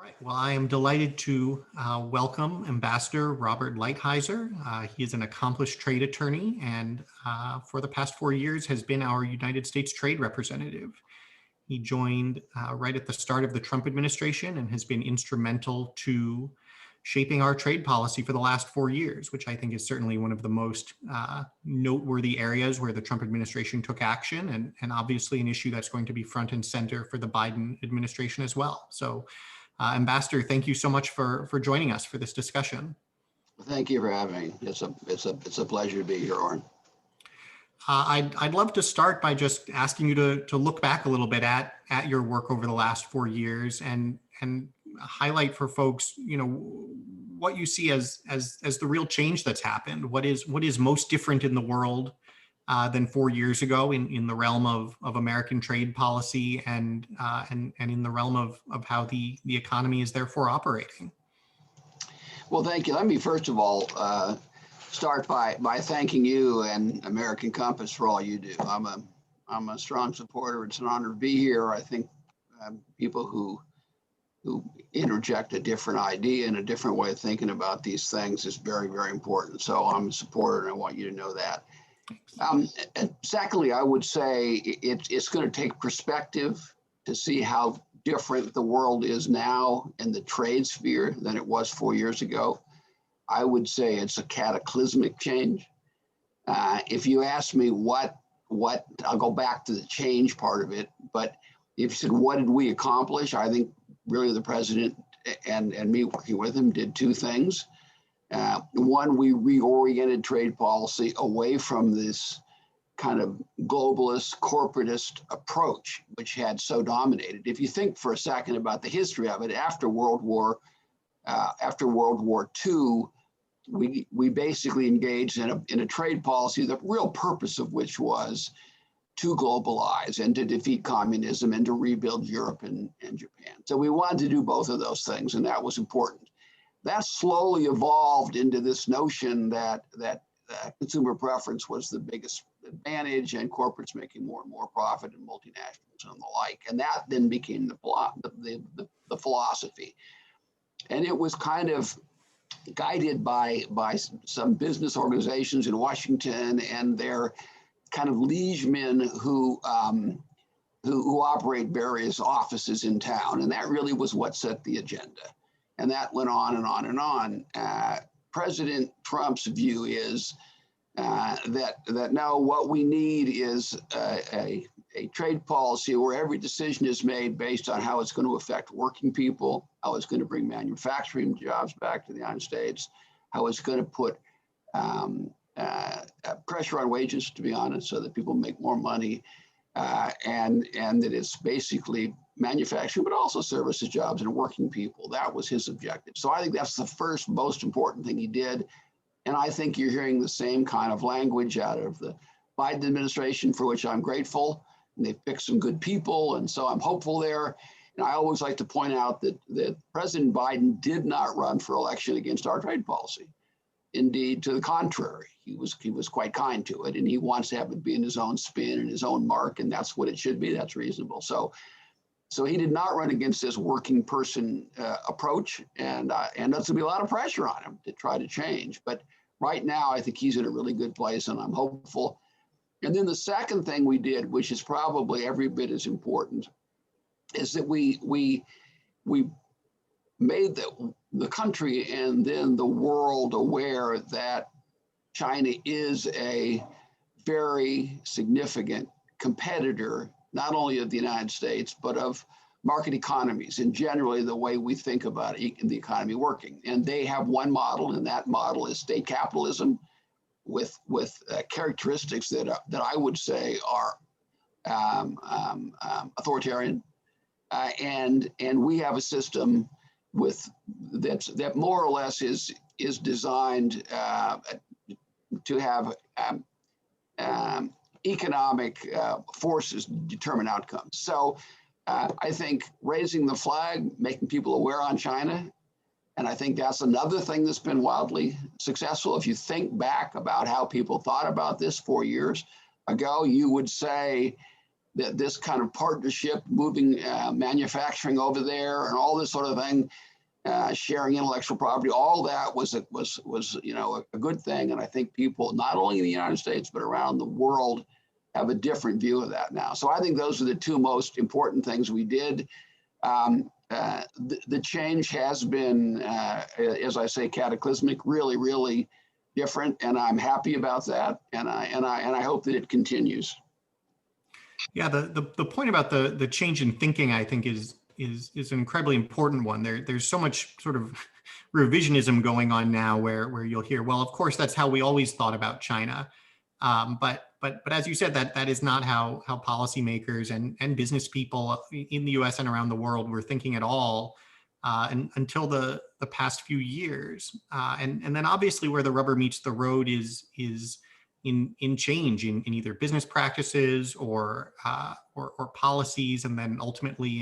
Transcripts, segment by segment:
Right. Well, I am delighted to welcome Ambassador Robert Lighthizer. He is an accomplished trade attorney and for the past 4 years has been our United States Trade Representative. He joined right at the start of the Trump administration and has been instrumental to shaping our trade policy for the last 4 years, which I think is certainly one of the most noteworthy areas where the Trump administration took action, and obviously an issue that's going to be front and center for the Biden administration as well. So, Ambassador, thank you so much for joining us for this discussion. Thank you for having me. It's a pleasure to be here, Oren. I'd love to start by just asking you to look back a little bit at your work over the last 4 years and highlight for folks, what you see as the real change that's happened. What is most different in the world than 4 years ago in the realm of American trade policy and in the realm of how the economy is therefore operating? Well, thank you. Let me first of all start by thanking you and American Compass for all you do. I'm a strong supporter. It's an honor to be here. I think people who interject a different idea and a different way of thinking about these things is very, very important. So I'm a supporter, and I want you to know that. And secondly, I would say it's going to take perspective to see how different the world is now in the trade sphere than it was 4 years ago. I would say it's a cataclysmic change. If you ask me what I'll go back to the change part of it, but if you said, what did we accomplish? I think really the president and me working with him did two things. One, we reoriented trade policy away from this kind of globalist, corporatist approach, which had so dominated. If you think for a second about the history of it, after World War II, we basically engaged in a trade policy, the real purpose of which was to globalize and to defeat communism and to rebuild Europe and Japan. So we wanted to do both of those things, and that was important. That slowly evolved into this notion that consumer preference was the biggest advantage, and corporates making more and more profit, and multinationals and the like. And that then became the philosophy. And it was kind of guided by some business organizations in Washington and their kind of liegemen who operate various offices in town. And that really was what set the agenda. And that went on and on and on. President Trump's view is that now what we need is a trade policy where every decision is made based on how it's going to affect working people, how it's going to bring manufacturing jobs back to the United States, how it's going to put pressure on wages, to be honest, so that people make more money, and that it's basically manufacturing, but also services, jobs, and working people. That was his objective. So I think that's the first most important thing he did. And I think you're hearing the same kind of language out of the Biden administration, for which I'm grateful. And they've picked some good people, and so I'm hopeful there. And I always like to point out that President Biden did not run for election against our trade policy. Indeed, to the contrary, he was quite kind to it, and he wants to have it be in his own spin and his own mark, and that's what it should be. That's reasonable. So he did not run against this working person approach, and there's going to be a lot of pressure on him to try to change. But right now, I think he's in a really good place, and I'm hopeful. And then the second thing we did, which is probably every bit as important, is that we made the country and then the world aware that China is a very significant competitor, not only of the United States, but of market economies and generally the way we think about the economy working. And they have one model, and that model is state capitalism with characteristics that I would say are authoritarian. And we have a system that more or less is designed to have economic forces determine outcomes. So I think raising the flag, making people aware on China, and I think that's another thing that's been wildly successful. If you think back about how people thought about this 4 years ago, you would say this kind of partnership, moving manufacturing over there, and all this sort of thing, sharing intellectual property, all that was a good thing. And I think people, not only in the United States but around the world, have a different view of that now. So I think those are the two most important things we did. The change has been, as I say, cataclysmic, really, really different, and I'm happy about that, and I hope that it continues. Yeah, the point about the change in thinking, I think, is an incredibly important one. There's so much sort of revisionism going on now, where you'll hear, well, of course, that's how we always thought about China, but as you said, that is not how policymakers and business people in the U.S. and around the world were thinking at all, and until the past few years, and then obviously where the rubber meets the road is in change in either business practices or policies, and then ultimately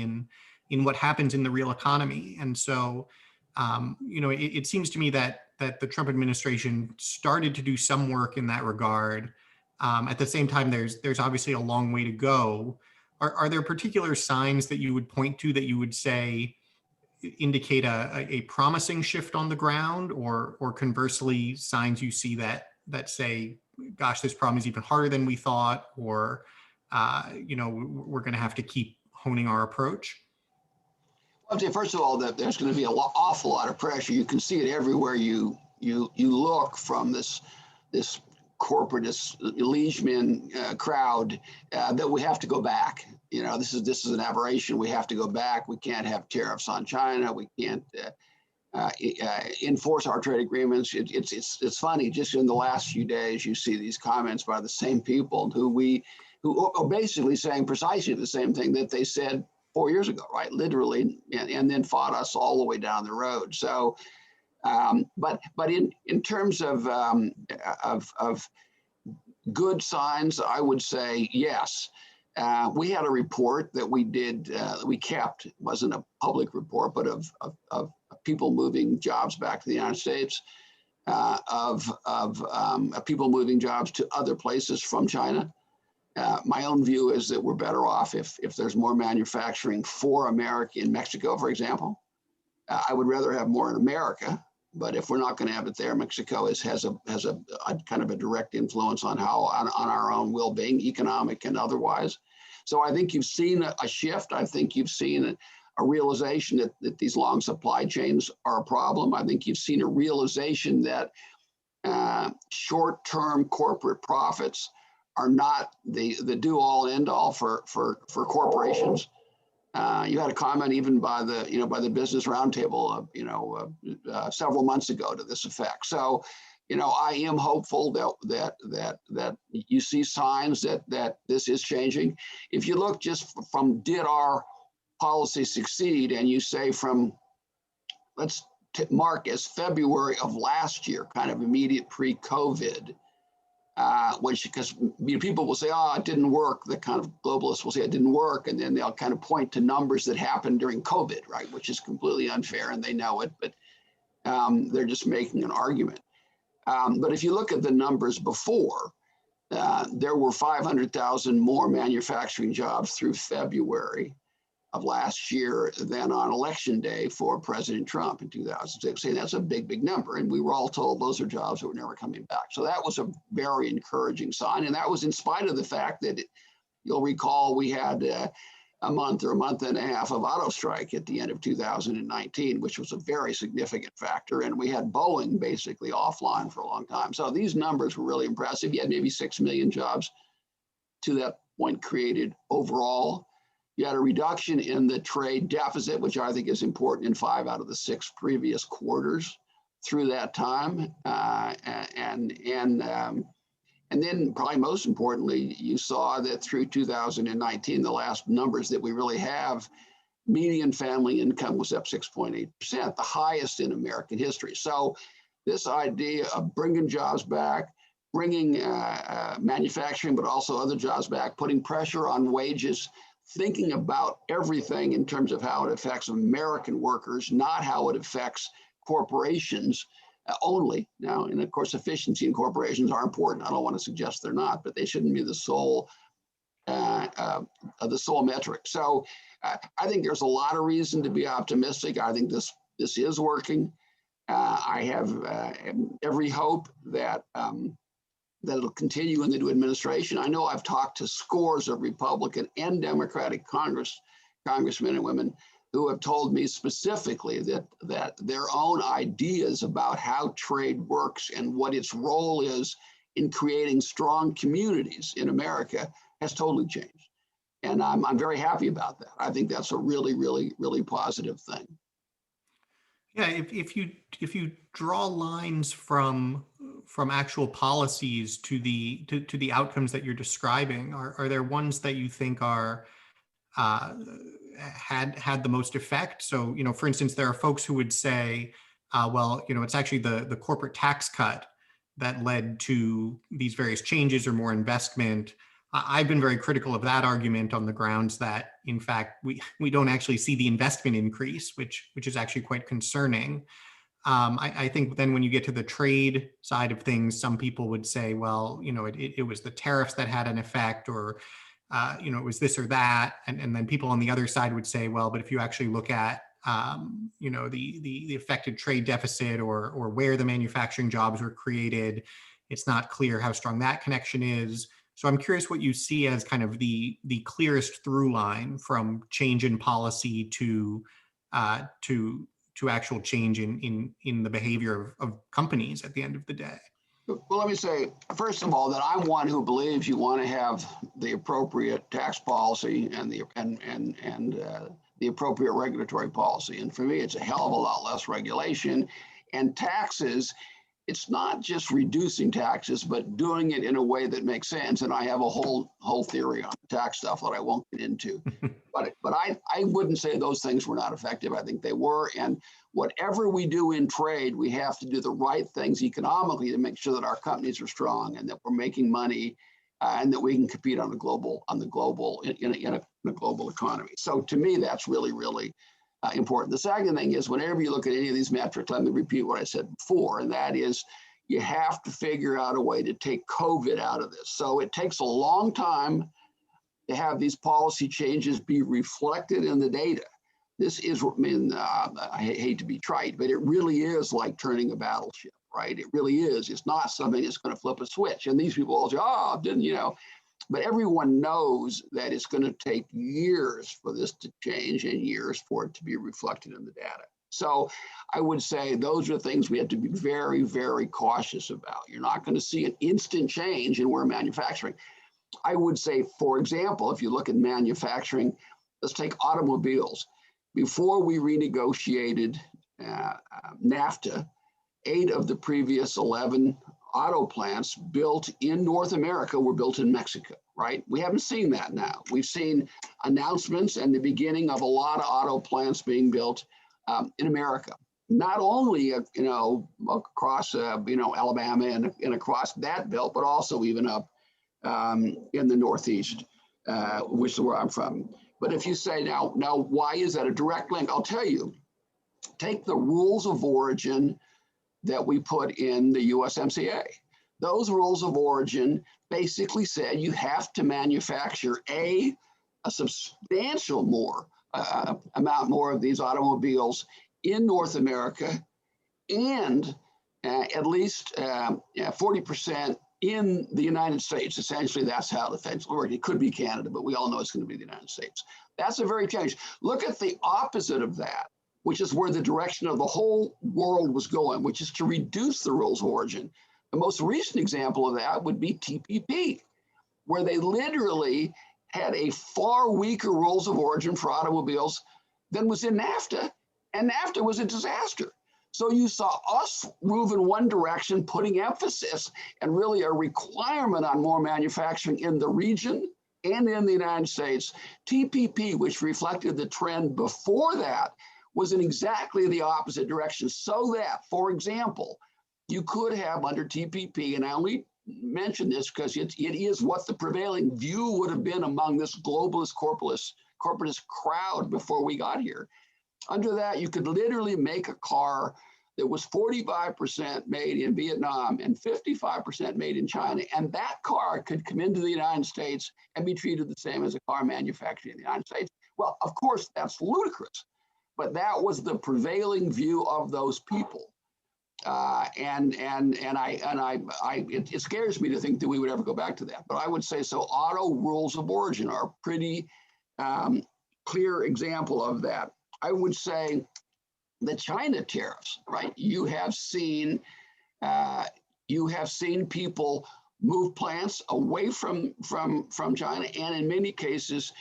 in what happens in the real economy. And so, it seems to me that the Trump administration started to do some work in that regard. At the same time, there's obviously a long way to go. Are there particular signs that you would point to that you would say indicate a promising shift on the ground, or conversely signs you see that say, gosh, this problem is even harder than we thought, or we're going to have to keep honing our approach? I'd say, first of all, that there's going to be an awful lot of pressure. You can see it everywhere you look, from this corporatist legion crowd, that we have to go back. This is an aberration. We have to go back. We can't have tariffs on China. We can't enforce our trade agreements. It's funny. Just in the last few days, you see these comments by the same people who are basically saying precisely the same thing that they said 4 years ago, right? Literally, and then fought us all the way down the road. So, but in terms of good signs, I would say yes. We had a report that we did, we kept, it wasn't a public report, but of people moving jobs back to the United States, of people moving jobs to other places from China. My own view is that we're better off if there's more manufacturing for America in Mexico, for example. I would rather have more in America, but if we're not going to have it there, Mexico has a kind of a direct influence on our own well-being, economic and otherwise. So I think you've seen a shift. I think you've seen a realization that these long supply chains are a problem. I think you've seen a realization that short-term corporate profits are not the do-all and end-all for corporations. You had a comment even by the Business Roundtable, several months ago to this effect. So, I am hopeful that you see signs that this is changing. If you look just from did our policy succeed, and you say from, let's mark as February of last year, kind of immediate pre-COVID, because people will say, oh, it didn't work. The kind of globalists will say it didn't work, and then they'll kind of point to numbers that happened during COVID, right, which is completely unfair, and they know it, but they're just making an argument. But if you look at the numbers before, there were 500,000 more manufacturing jobs through February of last year than on election day for President Trump in 2006. And that's a big, big number. And we were all told those are jobs that were never coming back. So that was a very encouraging sign. And that was in spite of the fact that you'll recall we had a month or a month and a half of auto strike at the end of 2019, which was a very significant factor. And we had Boeing basically offline for a long time. So these numbers were really impressive. You had maybe 6 million jobs to that point created overall. You had a reduction in the trade deficit, which I think is important, in 5 out of the 6 previous quarters through that time. And then probably most importantly, you saw that through 2019, the last numbers that we really have, median family income was up 6.8%, the highest in American history. So this idea of bringing jobs back, bringing manufacturing, but also other jobs back, putting pressure on wages, thinking about everything in terms of how it affects American workers, not how it affects corporations only. Now, and of course, efficiency in corporations are important. I don't want to suggest they're not, but they shouldn't be the sole the sole metric. So I think there's a lot of reason to be optimistic. I think this is working. I have every hope that that it'll continue in the new administration. I know I've talked to scores of Republican and Democratic congressmen and women who have told me specifically that their own ideas about how trade works and what its role is in creating strong communities in America has totally changed. And I'm very happy about that. I think that's a really, really, really positive thing. Yeah, if you draw lines from actual policies to the outcomes that you're describing, are there ones that you think are had the most effect? So, for instance, there are folks who would say, well, it's actually the corporate tax cut that led to these various changes or more investment. I've been very critical of that argument on the grounds that, in fact, we don't actually see the investment increase, which is actually quite concerning. I think then when you get to the trade side of things, some people would say, well, it was the tariffs that had an effect, or it was this or that, and then people on the other side would say, well, but if you actually look at the affected trade deficit or where the manufacturing jobs were created, it's not clear how strong that connection is. So I'm curious what you see as kind of the clearest through line from change in policy to actual change in the behavior of companies at the end of the day. Well, let me say, first of all, that I'm one who believes you want to have the appropriate tax policy and the appropriate regulatory policy. And for me, it's a hell of a lot less regulation. And taxes, it's not just reducing taxes, but doing it in a way that makes sense. And I have a whole theory on tax stuff that I won't get into. But I wouldn't say those things were not effective. I think they were. And whatever we do in trade, we have to do the right things economically to make sure that our companies are strong and that we're making money and that we can compete in a global economy. So to me, that's really, really important. The second thing is, whenever you look at any of these metrics, let me repeat what I said before, and that is you have to figure out a way to take COVID out of this. So it takes a long time to have these policy changes be reflected in the data. This is, I hate to be trite, but it really is like turning a battleship, right? It really is. It's not something that's going to flip a switch. And these people all say, oh, didn't. But everyone knows that it's going to take years for this to change and years for it to be reflected in the data. So I would say those are things we have to be very, very cautious about. You're not going to see an instant change in where manufacturing. I would say, for example, if you look at manufacturing, let's take automobiles. Before we renegotiated NAFTA, 8 of the previous 11 auto plants built in North America were built in Mexico, right? We haven't seen that now. We've seen announcements and the beginning of a lot of auto plants being built in America. Not only, across, Alabama and across that belt, but also even up in the Northeast, which is where I'm from. But if you say now, why is that a direct link? I'll tell you, take the rules of origin that we put in the USMCA. Those rules of origin basically said you have to manufacture a substantial amount more of these automobiles in North America, and at least 40% in the United States. Essentially, that's how the feds work. It could be Canada, but we all know it's going to be the United States. That's a very change. Look at the opposite of that, which is where the direction of the whole world was going, which is to reduce the rules of origin. The most recent example of that would be TPP, where they literally had a far weaker rules of origin for automobiles than was in NAFTA, and NAFTA was a disaster. So you saw us move in one direction, putting emphasis and really a requirement on more manufacturing in the region and in the United States. TPP, which reflected the trend before that, was in exactly the opposite direction. So that, for example, you could have under TPP, and I only mention this because it is what the prevailing view would have been among this globalist corporatist crowd before we got here. Under that, you could literally make a car that was 45% made in Vietnam and 55% made in China. And that car could come into the United States and be treated the same as a car manufactured in the United States. Well, of course, that's ludicrous, but that was the prevailing view of those people. It scares me to think that we would ever go back to that. But I would say so. Auto rules of origin are a pretty clear example of that. I would say the China tariffs, right? You have seen people move plants away from China, and in many cases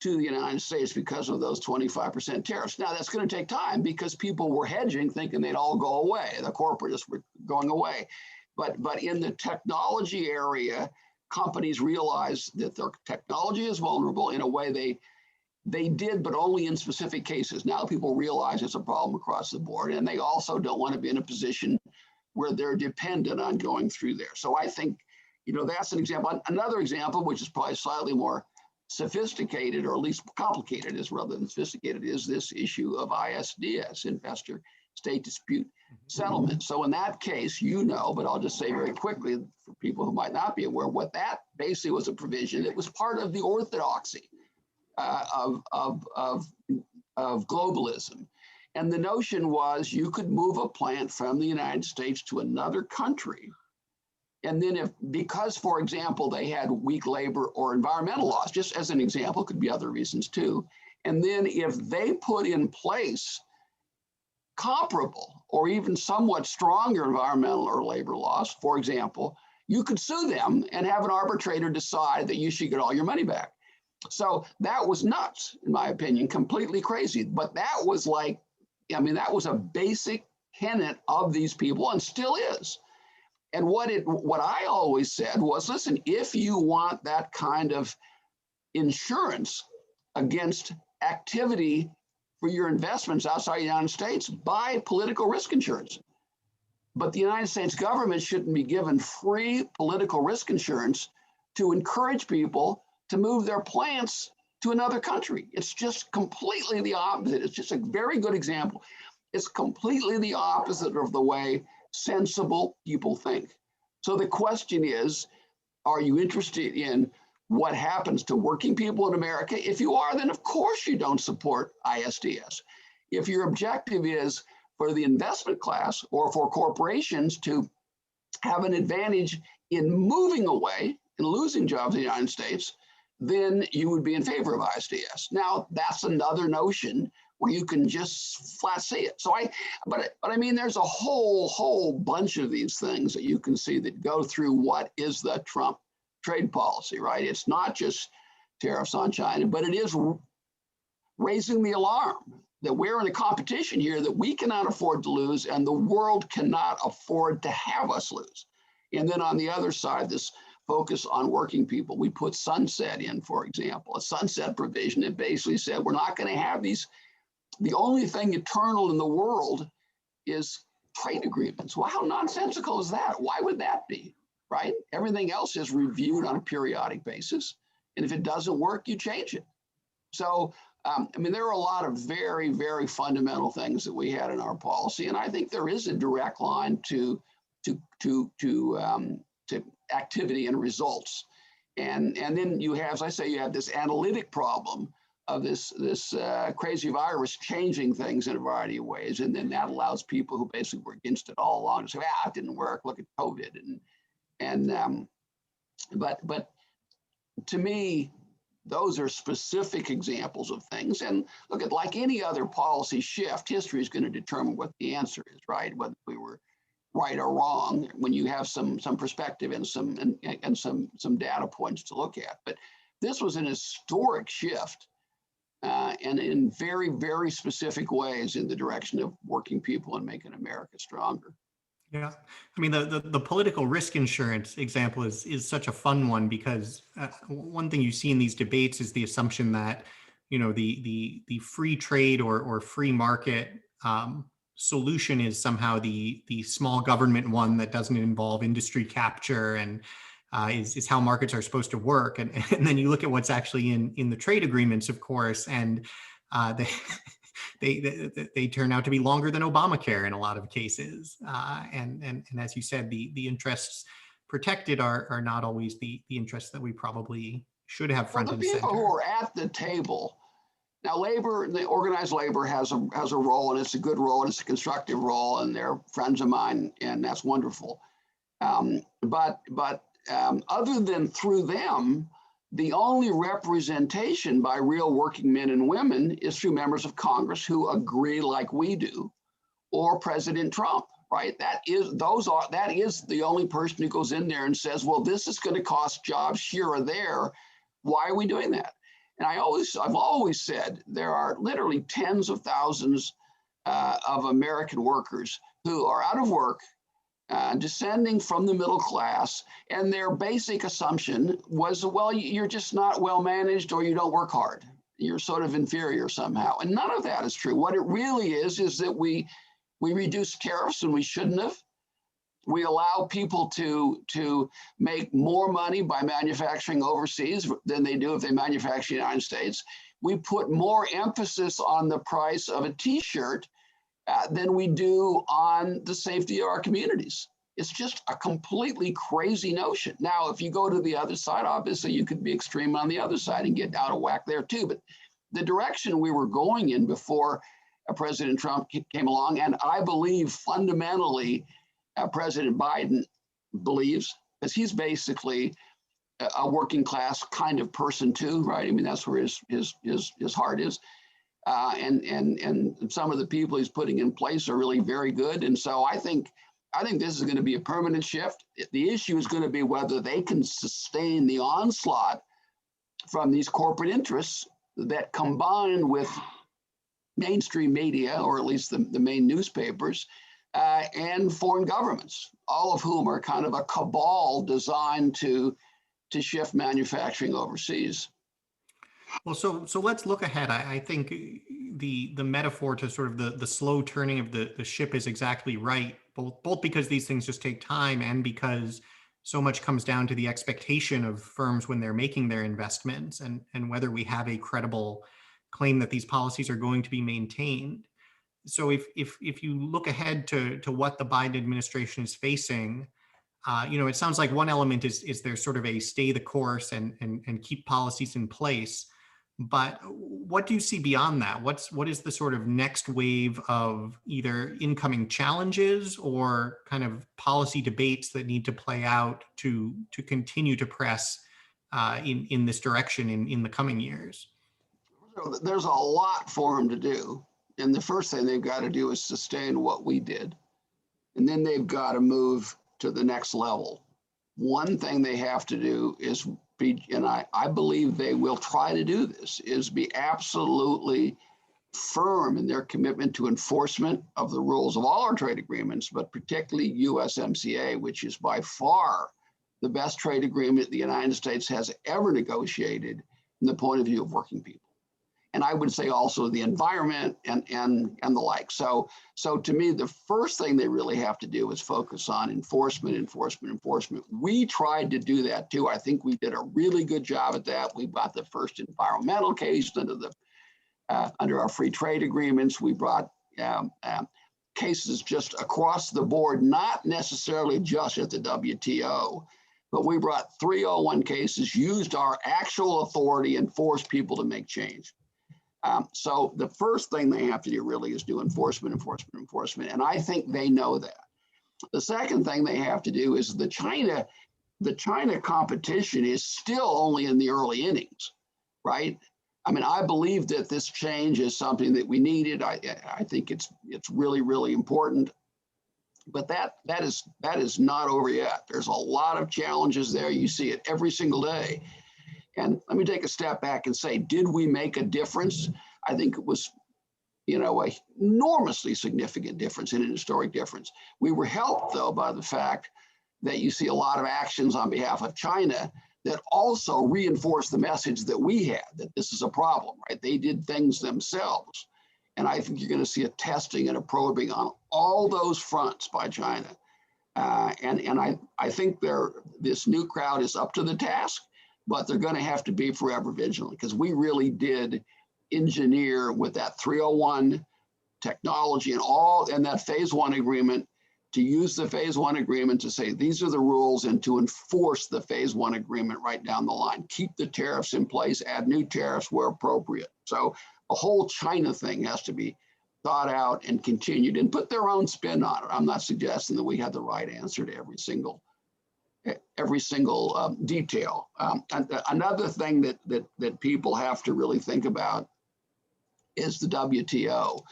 to the United States because of those 25% tariffs. Now that's going to take time because people were hedging, thinking they'd all go away. The corporatists were going away, but in the technology area, companies realized that their technology is vulnerable in a way they did, but only in specific cases. Now people realize it's a problem across the board, and they also don't want to be in a position where they're dependent on going through there. So I think, that's an example. Another example, which is probably slightly more sophisticated, or at least complicated is rather than sophisticated, is this issue of ISDS, investor state dispute settlement. So in that case, but I'll just say very quickly for people who might not be aware, what that basically was a provision that was part of the orthodoxy of globalism. And the notion was you could move a plant from the United States to another country. And then because, for example, they had weak labor or environmental laws, just as an example, could be other reasons too. And then if they put in place comparable or even somewhat stronger environmental or labor laws, for example, you could sue them and have an arbitrator decide that you should get all your money back. So that was nuts, in my opinion, completely crazy. But that was that was a basic tenet of these people and still is. And what I always said was, listen, if you want that kind of insurance against activity for your investments outside the United States, buy political risk insurance. But the United States government shouldn't be given free political risk insurance to encourage people to move their plants to another country. It's just completely the opposite. It's just a very good example. It's completely the opposite of the way sensible people think. So the question is, are you interested in what happens to working people in America? If you are, then of course you don't support ISDS. If your objective is for the investment class or for corporations to have an advantage in moving away and losing jobs in the United States, then you would be in favor of ISDS. Now, that's another notion where you can just flat see it. So but I mean, there's a whole bunch of these things that you can see that go through what is the Trump trade policy, right? It's not just tariffs on China, but it is raising the alarm that we're in a competition here that we cannot afford to lose and the world cannot afford to have us lose. And then on the other side, this focus on working people. We put sunset in, for example, a sunset provision that basically said we're not going to have these. The only thing eternal in the world is trade agreements. Well, how nonsensical is that? Why would that be, right? Everything else is reviewed on a periodic basis. And if it doesn't work, you change it. So, there are a lot of very, very fundamental things that we had in our policy. And I think there is a direct line to activity and results. And then you have, as I say, you have this analytic problem of this crazy virus changing things in a variety of ways. And then that allows people who basically were against it all along to say, it didn't work, look at COVID. But to me, those are specific examples of things. And look, at like any other policy shift, history is going to determine what the answer is, right? Whether we were right or wrong when you have some perspective and some data points to look at. But this was an historic shift and in very, very specific ways in the direction of working people and making America stronger. Yeah, I mean, the political risk insurance example is such a fun one because one thing you see in these debates is the assumption that, the free trade or free market solution is somehow the small government one that doesn't involve industry capture and is how markets are supposed to work. And then you look at what's actually in the trade agreements, of course, and they turn out to be longer than Obamacare in a lot of cases. And as you said, the interests protected are not always the interests that we probably should have Well, front the and people center. who are at the table now, the organized labor has a role, and it's a good role, and it's a constructive role, and they're friends of mine, and that's wonderful. But other than through them, the only representation by real working men and women is through members of Congress who agree like we do, or President Trump, right? That is the only person who goes in there and says, well, this is going to cost jobs here or there. Why are we doing that? And I've always said there are literally tens of thousands of American workers who are out of work, descending from the middle class, and their basic assumption was, well, you're just not well managed, or you don't work hard. You're sort of inferior somehow. And none of that is true. What it really is that we reduce tariffs when we shouldn't have. We allow people to make more money by manufacturing overseas than they do if they manufacture in the United States. We put more emphasis on the price of a T-shirt than we do on the safety of our communities. It's just a completely crazy notion. Now, if you go to the other side, obviously you could be extreme on the other side and get out of whack there too. But the direction we were going in before President Trump came along, and I believe fundamentally President Biden believes, because he's basically a working class kind of person too, right? I mean, that's where his heart is. And some of the people he's putting in place are really very good. And so I think this is going to be a permanent shift. The issue is going to be whether they can sustain the onslaught from these corporate interests that, combined with mainstream media, or at least the main newspapers, and foreign governments, all of whom are kind of a cabal designed to shift manufacturing overseas. Well, so let's look ahead. I think the metaphor to sort of the slow turning of the ship is exactly right, both because these things just take time, and because so much comes down to the expectation of firms when they're making their investments, and whether we have a credible claim that these policies are going to be maintained. So if you look ahead to what the Biden administration is facing, it sounds like one element is there's sort of a stay the course and keep policies in place. But what do you see beyond that? What is the sort of next wave of either incoming challenges or kind of policy debates that need to play out to continue to press in this direction in the coming years? So there's a lot for them to do. And the first thing they've got to do is sustain what we did. And then they've got to move to the next level. One thing they have to do is be, and I believe they will try to do this, is be absolutely firm in their commitment to enforcement of the rules of all our trade agreements, but particularly USMCA, which is by far the best trade agreement the United States has ever negotiated from the point of view of working people. And I would say also the environment and the like. So to me, the first thing they really have to do is focus on enforcement. We tried to do that too. I think we did a really good job at that. We brought the first environmental case under our free trade agreements. We brought cases just across the board, not necessarily just at the WTO, but we brought 301 cases, used our actual authority, and forced people to make change. So the first thing they have to do really is do enforcement. And I think they know that. The second thing they have to do is the China competition is still only in the early innings, right? I mean, I believe that this change is something that we needed. I think it's really, really important. But that is not over yet. There's a lot of challenges there. You see it every single day. And let me take a step back and say, did we make a difference? I think it was, a enormously significant difference and an historic difference. We were helped, though, by the fact that you see a lot of actions on behalf of China that also reinforce the message that we had, that this is a problem, right? They did things themselves. And I think you're going to see a testing and a probing on all those fronts by China. And I think this new crowd is up to the task, but they're going to have to be forever vigilant, because we really did engineer with that 301 technology and that phase one agreement, to use the phase one agreement to say these are the rules and to enforce the phase one agreement right down the line. Keep the tariffs in place, add new tariffs where appropriate. So the whole China thing has to be thought out and continued and put their own spin on it. I'm not suggesting that we have the right answer to every single detail. And another thing that people have to really think about is the WTO.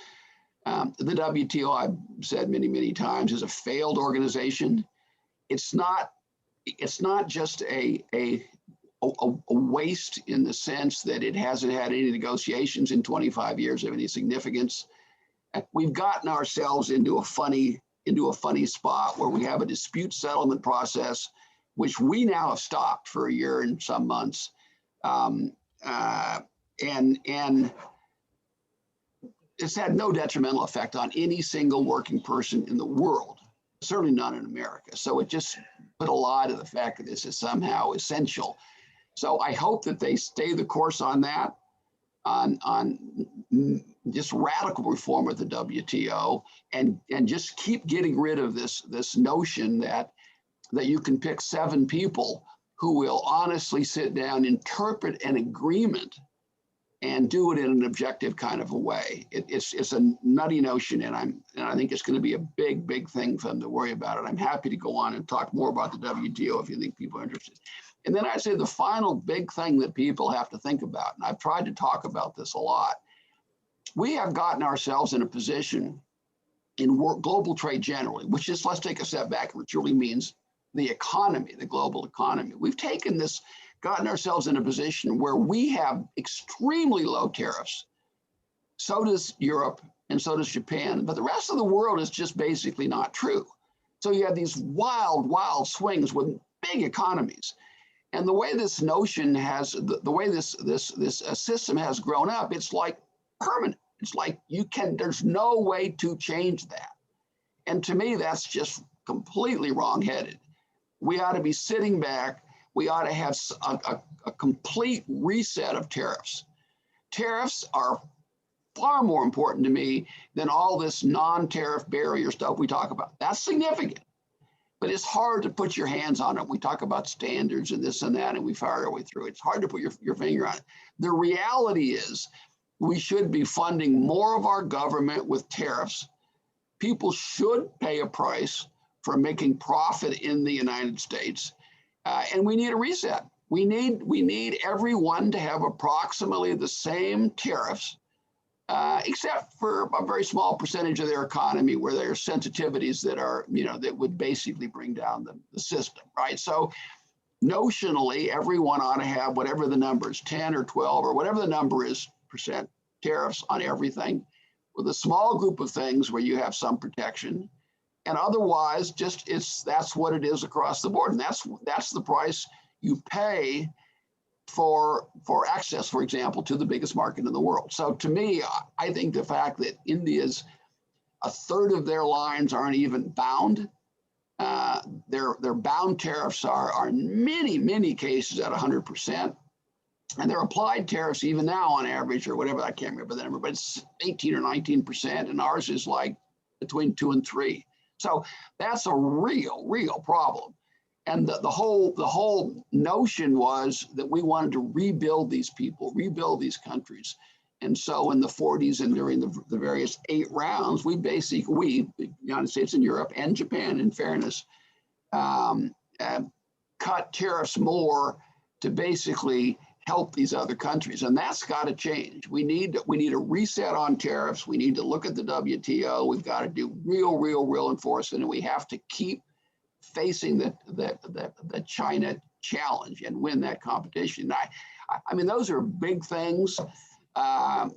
The WTO, I've said many times, is a failed organization. It's not just a waste in the sense that it hasn't had any negotiations in 25 years of any significance. We've gotten ourselves into a funny spot where we have a dispute settlement process, which we now have stopped for a year and some months, and it's had no detrimental effect on any single working person in the world, certainly not in America. So it just put a lie to the fact that this is somehow essential. So I hope that they stay the course on that, on just radical reform of the WTO, and just keep getting rid of this notion that you can pick 7 people who will honestly sit down, interpret an agreement, and do it in an objective kind of a way. It's a nutty notion, and I think it's going to be a big thing for them to worry about it. I'm happy to go on and talk more about the WTO if you think people are interested. And then I'd say the final big thing that people have to think about, and I've tried to talk about this a lot, we have gotten ourselves in a position in global trade generally, which is, let's take a step back, which really means the economy, the global economy. We've gotten ourselves in a position where we have extremely low tariffs. So does Europe and so does Japan, but the rest of the world is just basically not true. So you have these wild swings with big economies. And the way this notion has, the way this system has grown up, it's like permanent. It's like there's no way to change that. And to me, that's just completely wrong-headed. We ought to be sitting back. We ought to have a complete reset of tariffs. Tariffs are far more important to me than all this non-tariff barrier stuff we talk about. That's significant, but it's hard to put your hands on it. We talk about standards and this and that, and we fire our way through it. It's hard to put your finger on it. The reality is we should be funding more of our government with tariffs. People should pay a price for making profit in the United States. And we need a reset. We need everyone to have approximately the same tariffs, except for a very small percentage of their economy where there are sensitivities that are, that would basically bring down the system, right? So notionally, everyone ought to have whatever the number is, 10 or 12 or whatever the number is, percent tariffs on everything, with a small group of things where you have some protection. And otherwise, that's what it is across the board. And that's the price you pay for access, for example, to the biggest market in the world. So to me, I think the fact that India's a third of their lines aren't even bound, their bound tariffs are in many cases at 100%. And their applied tariffs, even now on average, or whatever, I can't remember the number, but it's 18 or 19%, and ours is like between 2 and 3. So that's a real problem. And the whole notion was that we wanted to rebuild these people, rebuild these countries. And so in the 40s and during the various 8 rounds, we, the United States and Europe and Japan, in fairness, cut tariffs more to basically help these other countries. And that's got to change. We need a reset on tariffs. We need to look at the WTO. We've got to do real enforcement, and we have to keep facing the China challenge and win that competition. I mean, those are big things. But I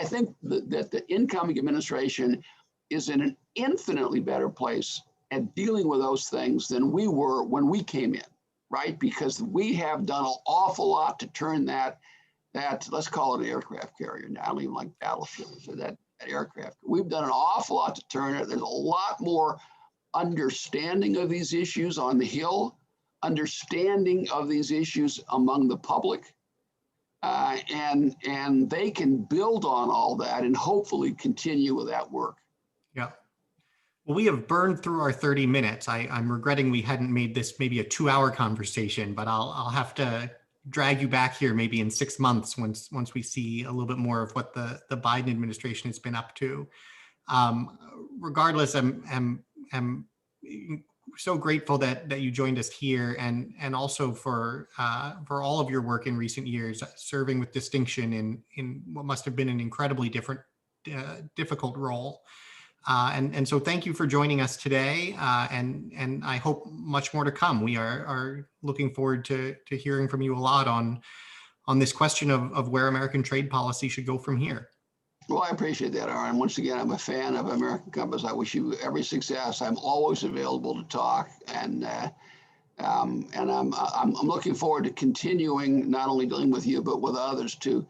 think that the incoming administration is in an infinitely better place at dealing with those things than we were when we came in, right? Because we have done an awful lot to turn that let's call it an aircraft carrier now. I don't even like battlefields or that aircraft. We've done an awful lot to turn it. There's a lot more understanding of these issues on the Hill, understanding of these issues among the public. and they can build on all that and hopefully continue with that work. Yeah. Well, we have burned through our 30 minutes. I'm regretting we hadn't made this maybe a 2-hour conversation, but I'll have to drag you back here maybe in 6 months once we see a little bit more of what the Biden administration has been up to. Regardless, I'm so grateful that you joined us here, and also for all of your work in recent years, serving with distinction in what must have been an incredibly difficult role. And so thank you for joining us today, and I hope much more to come. We are looking forward to hearing from you a lot on this question of where American trade policy should go from here. Well, I appreciate that, Oren. Once again, I'm a fan of American companies. I wish you every success. I'm always available to talk, and I'm looking forward to continuing not only dealing with you but with others to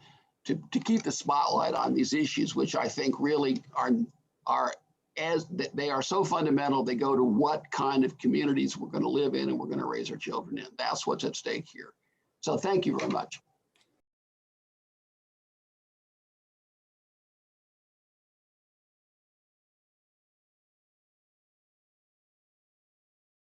keep the spotlight on these issues, which I think really are as they are so fundamental. They go to what kind of communities we're going to live in and we're going to raise our children in. That's what's at stake here. So thank you very much.